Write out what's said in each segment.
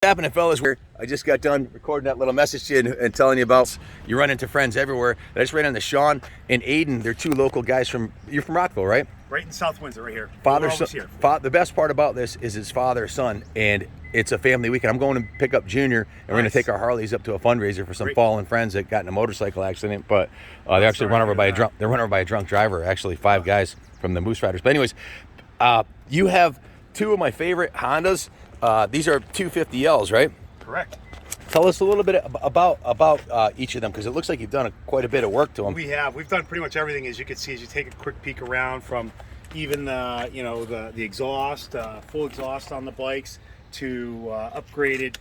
happening, fellas? I just got done recording that little message to you and telling you about you run into friends everywhere. I just ran into Sean and Aiden. They're two local guys you're from Rockville, right? Right in South Windsor, right here. Father, son, the best part about this is his father, son, and it's a family weekend. I'm going to pick up Junior, and we're going to take our Harleys up to a fundraiser for some fallen friends that got in a motorcycle accident. But they actually run over by a drunk. They're run over by a drunk driver. Actually, 5 guys from the Moose Riders. But anyways, you have 2 of my favorite Hondas. These are 250Ls, right? Correct. Tell us a little bit about each of them, because it looks like you've done quite a bit of work to them. We have. We've done pretty much everything, as you can see, as you take a quick peek around, from even the exhaust, full exhaust on the bikes, to upgraded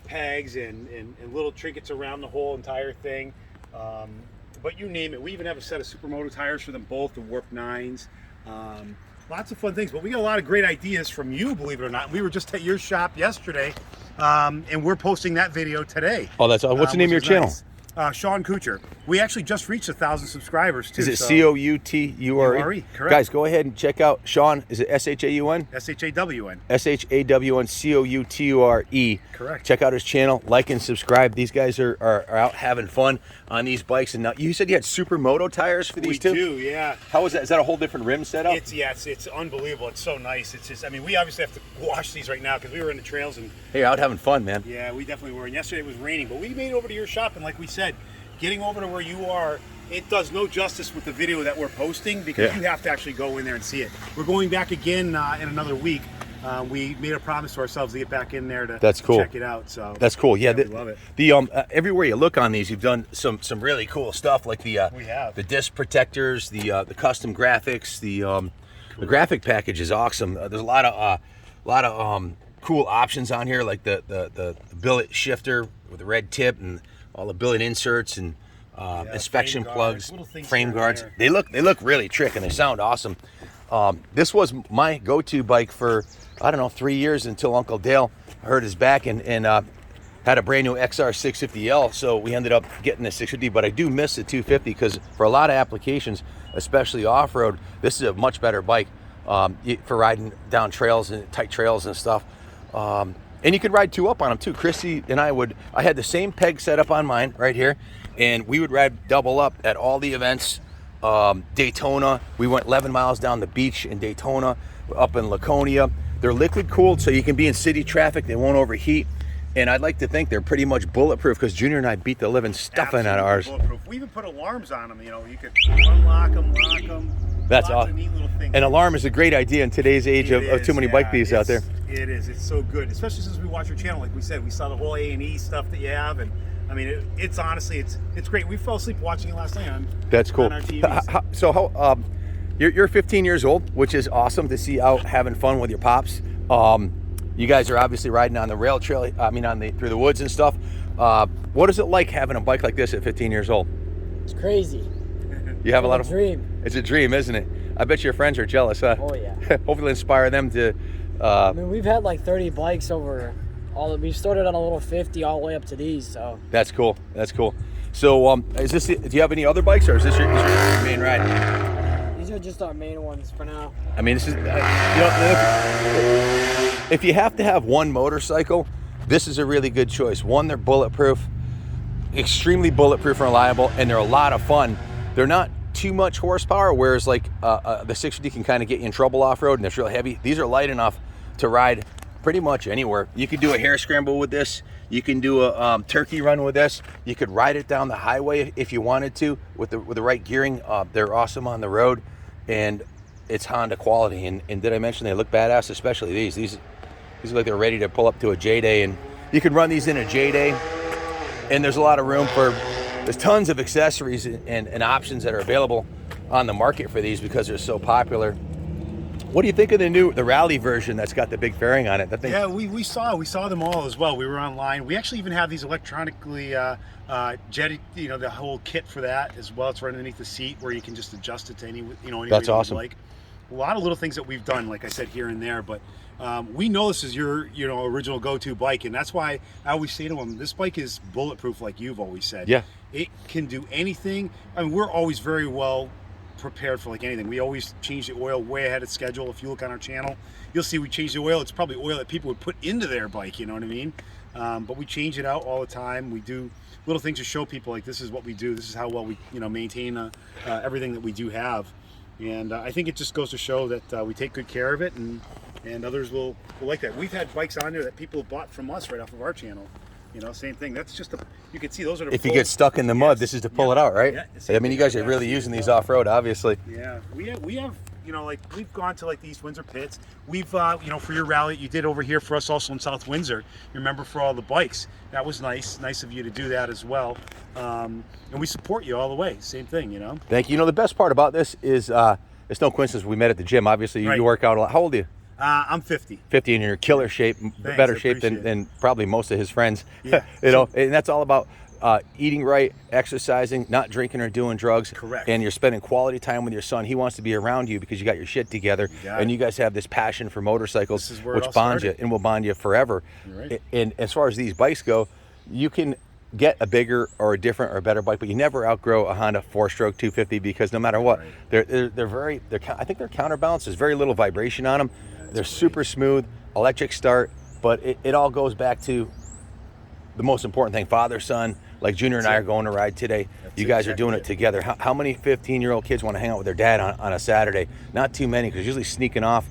pegs and little trinkets around the whole entire thing. But you name it. We even have a set of Supermoto tires for them both, the Warp 9s. Lots of fun things, but we got a lot of great ideas from you, believe it or not. We were just at your shop yesterday, and we're posting that video today. Oh, that's what's the name of your channel? Nice. Sean Kuchar. We actually just reached 1,000 subscribers too. Is it Couture? Correct. Guys, go ahead and check out Sean. Is it SHAUN? SHAWN. SHAWN COUTURE. Correct. Check out his channel, like and subscribe. These guys are out having fun on these bikes. And now you said you had Supermoto tires for these two? We do, yeah. How is that? Is that a whole different rim setup? It's unbelievable. It's so nice. It's just, I mean, we obviously have to wash these right now because we were in the trails and. Hey, out having fun, man. Yeah, we definitely were. And yesterday it was raining, but we made it over to your shop, and like we said, getting over to where you are, it does no justice with the video that we're posting, because you have to actually go in there and see it. We're going back again in another week. We made a promise to ourselves to get back in there to check it out. So that's cool. Yeah, we love it. The everywhere you look on these, you've done some really cool stuff, like the disc protectors, the custom graphics, the graphic package is awesome. There's a lot of cool options on here, like the billet shifter with the red tip and all the billet inserts and inspection plugs, frame guards. They look really trick, and they sound awesome. This was my go-to bike for, I don't know, 3 years, until Uncle Dale hurt his back and had a brand new XR650L. So we ended up getting the 650, but I do miss the 250 because for a lot of applications, especially off-road, this is a much better bike for riding down trails and tight trails and stuff. And you could ride 2 up on them too. Chrissy and I had the same peg set up on mine right here, and we would ride double up at all the events. Daytona, we went 11 miles down the beach in Daytona, up in Laconia. They're liquid cooled, so you can be in city traffic. They won't overheat. And I'd like to think they're pretty much bulletproof, because Junior and I beat the living stuffing out of ours. Bulletproof. We even put alarms on them. You could unlock them, lock them. That's awesome. An alarm is a great idea in today's age of too many bike thieves out there. It is. It's so good, especially since we watch your channel. Like we said, we saw the whole A&E stuff that you have, and I mean, it's honestly, it's great. We fell asleep watching it last night on. That's cool. On our TV. So how you're 15 years old, which is awesome to see out having fun with your pops. You guys are obviously riding on the rail trail. I mean, through the woods and stuff. What is it like having a bike like this at 15 years old? It's crazy. You have a lot of dream. It's a dream, isn't it? I bet your friends are jealous, huh? Oh yeah. Hopefully inspire them to. I mean, we've had like 30 bikes over. We started on a little 50 all the way up to these. So. That's cool. That's cool. So, is this? Do you have any other bikes, or is this your main ride? These are just our main ones for now. I mean, this is. If you have to have one motorcycle, this is a really good choice. One, they're bulletproof, extremely bulletproof and reliable, and they're a lot of fun. They're not too much horsepower, whereas like the 650 can kind of get you in trouble off-road, and it's real heavy. These are light enough to ride pretty much anywhere. You could do a hare scramble with this. You can do a turkey run with this. You could ride it down the highway if you wanted to with the right gearing. They're awesome on the road, and it's Honda quality. And did I mention they look badass? Especially these. These look like they're ready to pull up to a J-Day, and you can run these in a J-Day. And there's a lot of room there's tons of accessories and options that are available on the market for these because they're so popular. What do you think of the rally version that's got the big fairing on it? Yeah, we saw them all as well. We were online. We actually even have these electronically jetted, the whole kit for that as well. It's right underneath the seat where you can just adjust it to any way that's awesome. you like. A lot of little things that we've done, like I said, here and there, but we know this is your original go-to bike, and that's why I always say to them, this bike is bulletproof, like you've always said. Yeah. It can do anything. I mean, we're always very well prepared for like anything. We always change the oil way ahead of schedule. If you look on our channel, you'll see we change the oil. It's probably oil that people would put into their bike, you know what I mean? But we change it out all the time. We do little things to show people like this is what we do. This is how well we maintain everything that we do have. And I think it just goes to show that we take good care of it, and others will like that. We've had bikes on there that people bought from us right off of our channel. Same thing. That's just you can see those are the if you get stuck in the mud, this is to pull it out, right? Yeah, I mean, you guys are really using these off-road, obviously. Yeah, we have like we've gone to like the East Windsor pits. We've for your rally you did over here for us also in South Windsor. You remember for all the bikes. That was nice of you to do that as well. And we support you all the way. Same thing, Thank you. The best part about this is it's no coincidence we met at the gym. Obviously, you work out a lot. How old are you? I'm 50. 50, and you're in killer shape, better shape than probably most of his friends. Yeah. And that's all about eating right, exercising, not drinking or doing drugs. Correct. And you're spending quality time with your son. He wants to be around you because you got your shit together, and you guys have this passion for motorcycles, which bonds you and will bond you forever. Right. And as far as these bikes go, you can get a bigger or a different or a better bike, but you never outgrow a Honda 4-stroke 250 because no matter what, they're I think their counterbalance, there's very little vibration on them. They're super smooth, electric start, but it all goes back to the most important thing, father, son. Like Junior and I are going to ride today. You guys are doing it together. How many 15-year-old kids want to hang out with their dad on a Saturday? Not too many, because usually sneaking off,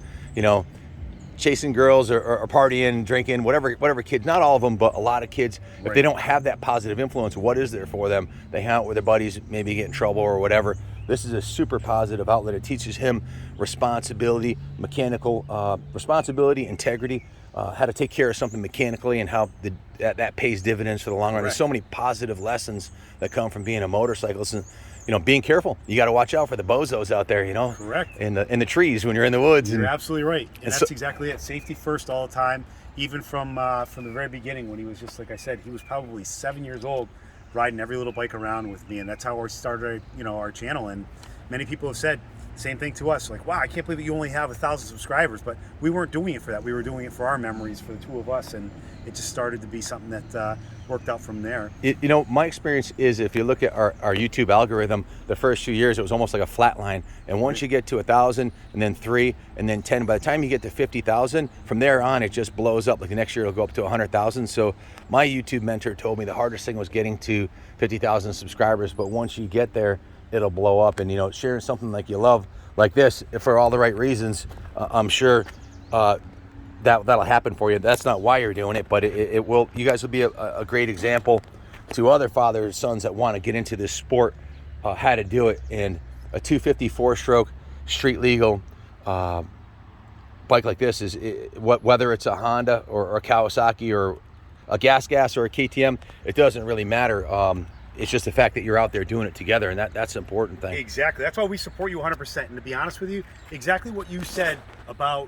chasing girls or partying, drinking, whatever kids, not all of them, but a lot of kids, if they don't have that positive influence, what is there for them? They hang out with their buddies, maybe get in trouble or whatever. This is a super positive outlet. It teaches him responsibility, mechanical responsibility, integrity, how to take care of something mechanically, and how that pays dividends for the long run. There's so many positive lessons that come from being a motorcyclist, and being careful. You got to watch out for the bozos out there, Correct. In the trees when you're in the woods. You're absolutely right, and that's exactly it. Safety first all the time. Even from the very beginning, when he was just like I said, he was probably 7 years old, riding every little bike around with me, and that's how we started, our channel. And many people have said the same thing to us, like, wow, I can't believe that you only have 1,000 subscribers. But we weren't doing it for that. We were doing it for our memories, for the two of us, and it just started to be something that worked out from there. My experience is, if you look at our YouTube algorithm, the first few years it was almost like a flat line, and once you get to 1,000 and then 3 and then 10, by the time you get to 50,000, from there on it just blows up. Like the next year it'll go up to 100,000. So my YouTube mentor told me the hardest thing was getting to 50,000 subscribers, but once you get there it'll blow up. And sharing something like you love like this for all the right reasons, I'm sure that'll happen for you. That's not why you're doing it, but it will. You guys will be a great example to other fathers and sons that want to get into this sport, how to do it. And a 250 4-stroke street legal bike like this is whether it's a Honda or a Kawasaki or a gas or a KTM, it doesn't really matter. It's just the fact that you're out there doing it together, and that's an important thing. Exactly. That's why we support you 100%. And to be honest with you, exactly what you said about,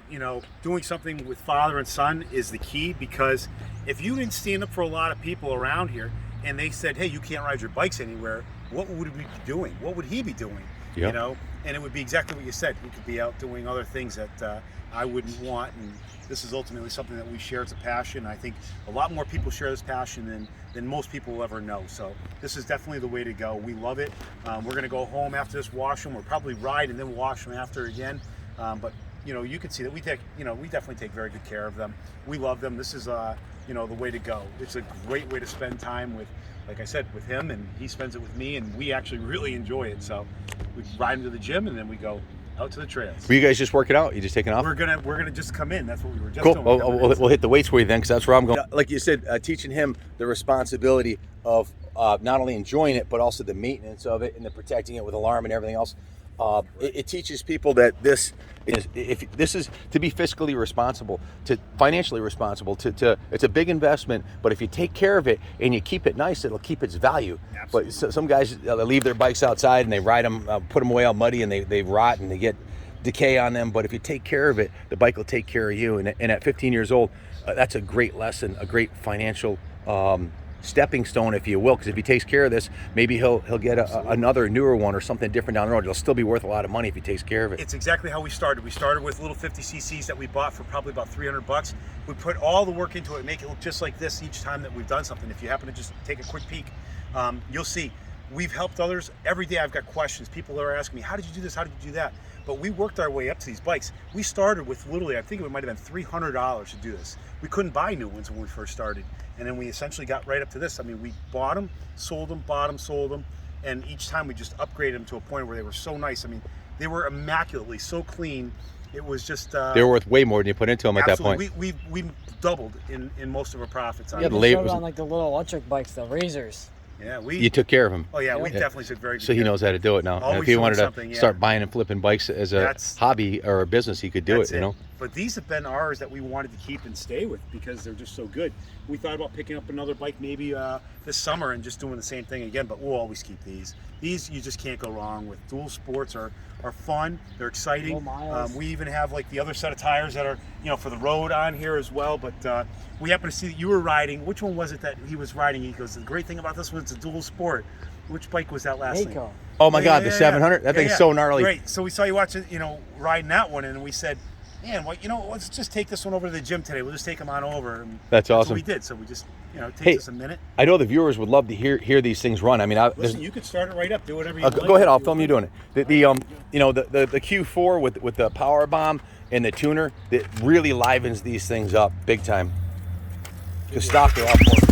doing something with father and son is the key, because if you didn't stand up for a lot of people around here and they said, hey, you can't ride your bikes anywhere, what would we be doing? What would he be doing? Yep. And it would be exactly what you said. We could be out doing other things that I wouldn't want. And this is ultimately something that we share as a passion. I think a lot more people share this passion than most people will ever know. So this is definitely the way to go. We love it. We're going to go home after this, wash them. We'll probably ride and then wash them after again. But you can see that we definitely take very good care of them. We love them. This is the way to go. It's a great way to spend time with, like I said, with him, and he spends it with me, and we actually really enjoy it. So we ride him to the gym, and then we go out to the trails. Were you guys just working out? You just taking off? We're gonna just come in. That's what we were just doing. Cool. We'll hit the weights for you then, because that's where I'm going. Like you said, teaching him the responsibility of not only enjoying it, but also the maintenance of it and the protecting it with alarm and everything else. It teaches people that this is to be fiscally responsible, to financially responsible, to it's a big investment, but if you take care of it and you keep it nice, it'll keep its value. Absolutely. But some guys they leave their bikes outside and they ride them, put them away all muddy, and they rot and they get decay on them. But if you take care of it, the bike will take care of you. And at 15 years old, that's a great lesson, a great financial stepping stone, if you will, because if he takes care of this, maybe he'll get another newer one or something different down the road. It'll still be worth a lot of money if he takes care of it. It's exactly how we started. We started with little 50 cc's that we bought for probably about $300. We put all the work into it, make it look just like this each time that we've done something. If you happen to just take a quick peek, you'll see we've helped others. Every day I've got questions. People are asking me, how did you do this? How did you do that? But we worked our way up to these bikes. We started with literally, I think it might have been $300 to do this. We couldn't buy new ones when we first started. And then we essentially got right up to this. I mean, we bought them, sold them, bought them, sold them. And each time we just upgraded them to a point where they were so nice. I mean, they were immaculately so clean. It was just they were worth way more than you put into them at that point. We doubled in most of our profits. Yeah, the on like the little electric bikes, the razors. Yeah, you took care of him. Oh yeah, we definitely took very good. So he knows how to do it now. And if he wanted to start buying and flipping bikes as a hobby or a business, he could do it. You know. But these have been ours that we wanted to keep and stay with because they're just so good. We thought about picking up another bike maybe this summer and just doing the same thing again. But we'll always keep these. These you just can't go wrong with. Dual sports are fun. They're exciting. We even have like the other set of tires that are for the road on here as well. But we happen to see that you were riding. Which one was it that he was riding? He goes, the great thing about this one is it's a dual sport. Which bike was that last thing? Oh my God, the 700. That thing's so gnarly. Great. So we saw you watching, riding that one, and we said, man, let's just take this one over to the gym today. We'll just take them on over. And that's awesome. That's what we did. So we just, takes us a minute. I know the viewers would love to hear these things run. I mean, listen, you could start it right up. Do whatever you like. Go ahead. I'll film you doing it. The Q4 with the power bomb and the tuner that really livens these things up big time. Because stock they're a lot more.